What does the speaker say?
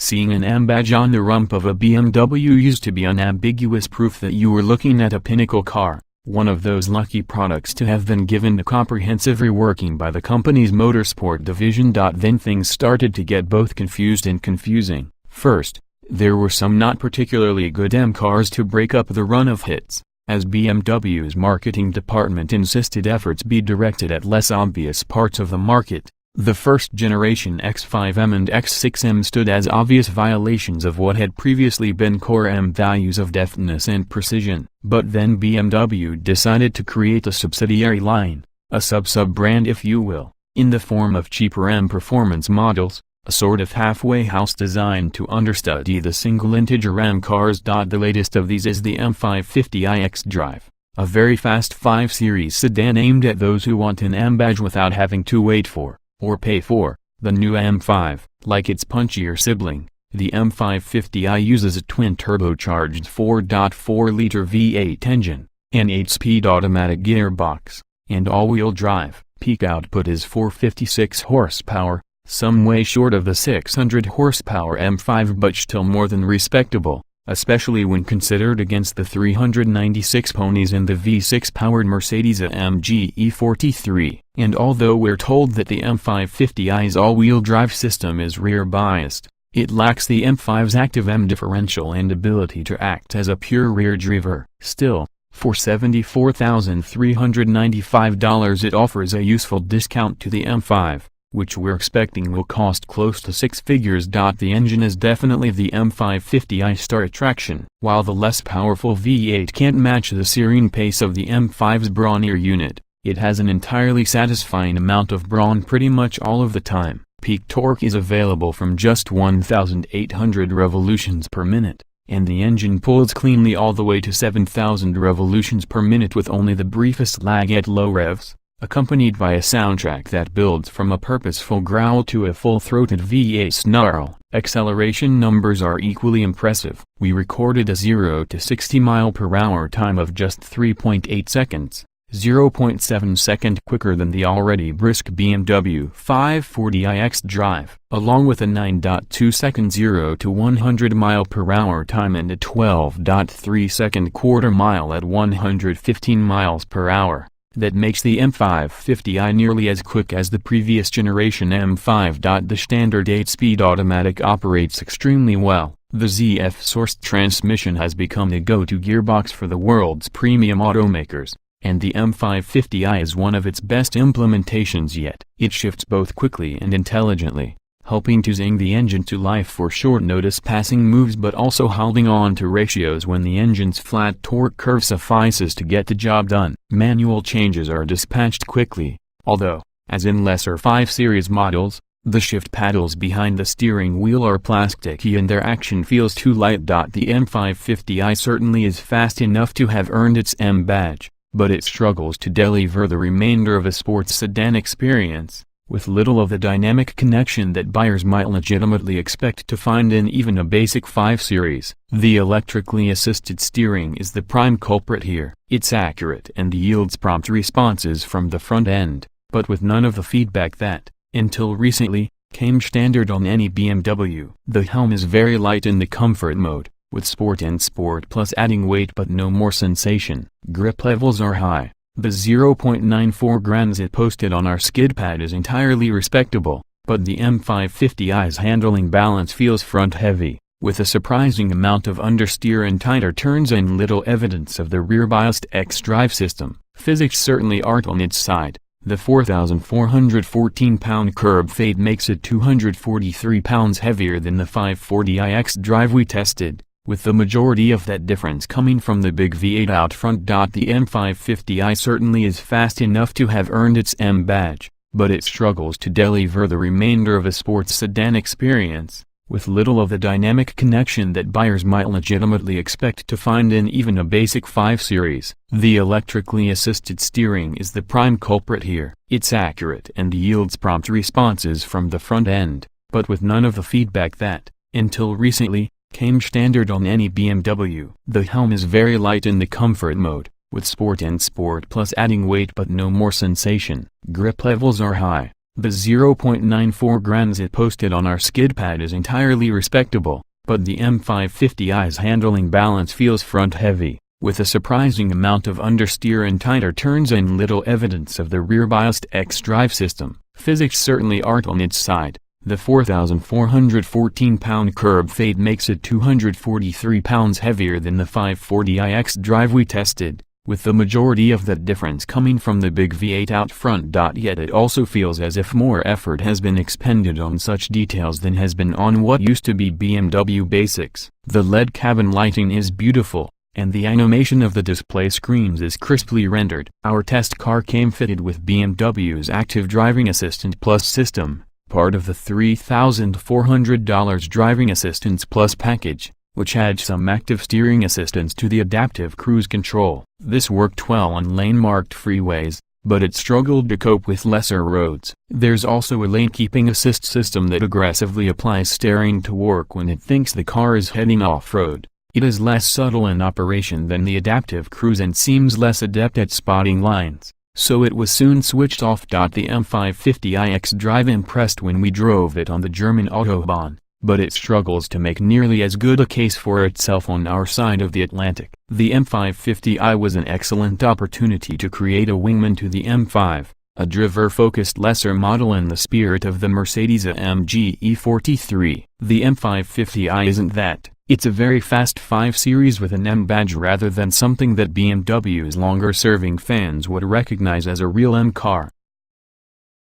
Seeing an M badge on the rump of a BMW used to be unambiguous proof that you were looking at a pinnacle car, one of those lucky products to have been given a comprehensive reworking by the company's motorsport division. Then things started to get both confused and confusing. First, there were some not particularly good M cars to break up the run of hits, as BMW's marketing department insisted efforts be directed at less obvious parts of the market. The first-generation X5M and X6M stood as obvious violations of what had previously been core M values of deftness and precision. But then BMW decided to create a subsidiary line, a sub-brand if you will, in the form of cheaper M performance models, a sort of halfway house designed to understudy the single-integer M cars. The latest of these is the M550i xDrive, a very fast 5 Series sedan aimed at those who want an M badge without having to wait for, or pay for, the new M5. Like its punchier sibling, the M550i uses a twin-turbocharged 4.4-liter V8 engine, an 8-speed automatic gearbox, and all-wheel drive. Peak output is 456 horsepower, some way short of the 600 horsepower M5 but still more than respectable, especially when considered against the 396 ponies in the V6-powered Mercedes-AMG E43. And although we're told that the M550i's all-wheel drive system is rear-biased, it lacks the M5's active M differential and ability to act as a pure rear driver. Still, for $74,395 it offers a useful discount to the M5, which we're expecting will cost close to 6 figures. The engine is definitely the M550i star attraction. While the less powerful V8 can't match the serene pace of the M5's brawnier unit, it has an entirely satisfying amount of brawn pretty much all of the time. Peak torque is available from just 1,800 revolutions per minute, and the engine pulls cleanly all the way to 7,000 revolutions per minute with only the briefest lag at low revs, accompanied by a soundtrack that builds from a purposeful growl to a full-throated V8 snarl. Acceleration numbers are equally impressive. We recorded a 0 to 60 mph time of just 3.8 seconds, 0.7 seconds quicker than the already brisk BMW 540i xDrive, along with a 9.2 second 0 to 100 mph time and a 12.3 second quarter mile at 115 mph. That makes the M550i nearly as quick as the previous generation M5. The standard 8-speed automatic operates extremely well. The ZF-sourced transmission has become the go-to gearbox for the world's premium automakers, and the M550i is one of its best implementations yet. It shifts both quickly and intelligently, helping to zing the engine to life for short-notice passing moves but also holding on to ratios when the engine's flat torque curve suffices to get the job done. Manual changes are dispatched quickly, although, as in lesser 5 Series models, the shift paddles behind the steering wheel are plasticky and their action feels too light. The M550i certainly is fast enough to have earned its M badge, but it struggles to deliver the remainder of a sports sedan experience, with little of the dynamic connection that buyers might legitimately expect to find in even a basic 5 Series. The electrically assisted steering is the prime culprit here. It's accurate and yields prompt responses from the front end, but with none of the feedback that, until recently, came standard on any BMW. The helm is very light in the comfort mode, with Sport and Sport Plus adding weight but no more sensation. Grip levels are high. The 0.94 grams it posted on our skid pad is entirely respectable, but the M550i's handling balance feels front-heavy, with a surprising amount of understeer and tighter turns and little evidence of the rear-biased xDrive system. Physics certainly aren't on its side. The 4,414-pound curb weight makes it 243 pounds heavier than the 540i xDrive we tested, with the majority of that difference coming from the big V8 out front. The M550i certainly is fast enough to have earned its M badge, but it struggles to deliver the remainder of a sports sedan experience, with little of the dynamic connection that buyers might legitimately expect to find in even a basic 5 Series. The electrically assisted steering is the prime culprit here. It's accurate and yields prompt responses from the front end, but with none of the feedback that, until recently, came standard on any BMW. The helm is very light in the comfort mode, with Sport and Sport Plus adding weight but no more sensation. Grip levels are high. The 0.94 grams it posted on our skid pad is entirely respectable, but the M550i's handling balance feels front-heavy, with a surprising amount of understeer and tighter turns and little evidence of the rear-biased xDrive system. Physics certainly aren't on its side. The 4,414-pound curb fade makes it 243 pounds heavier than the 540i xDrive we tested, with the majority of that difference coming from the big V8 out front. Yet it also feels as if more effort has been expended on such details than has been on what used to be BMW basics. The LED cabin lighting is beautiful, and the animation of the display screens is crisply rendered. Our test car came fitted with BMW's Active Driving Assistant Plus system, part of the $3,400 Driving Assistance Plus package, which adds some active steering assistance to the adaptive cruise control. This worked well on lane-marked freeways, but it struggled to cope with lesser roads. There's also a lane-keeping assist system that aggressively applies steering to work when it thinks the car is heading off-road. It is less subtle in operation than the adaptive cruise and seems less adept at spotting lines, so it was soon switched off. The M550i xDrive impressed when we drove it on the German Autobahn, but it struggles to make nearly as good a case for itself on our side of the Atlantic. The M550i was an excellent opportunity to create a wingman to the M5, a driver-focused lesser model in the spirit of the Mercedes-AMG E43. The M550i isn't that. It's a very fast 5 Series with an M badge rather than something that BMW's longer-serving fans would recognize as a real M car.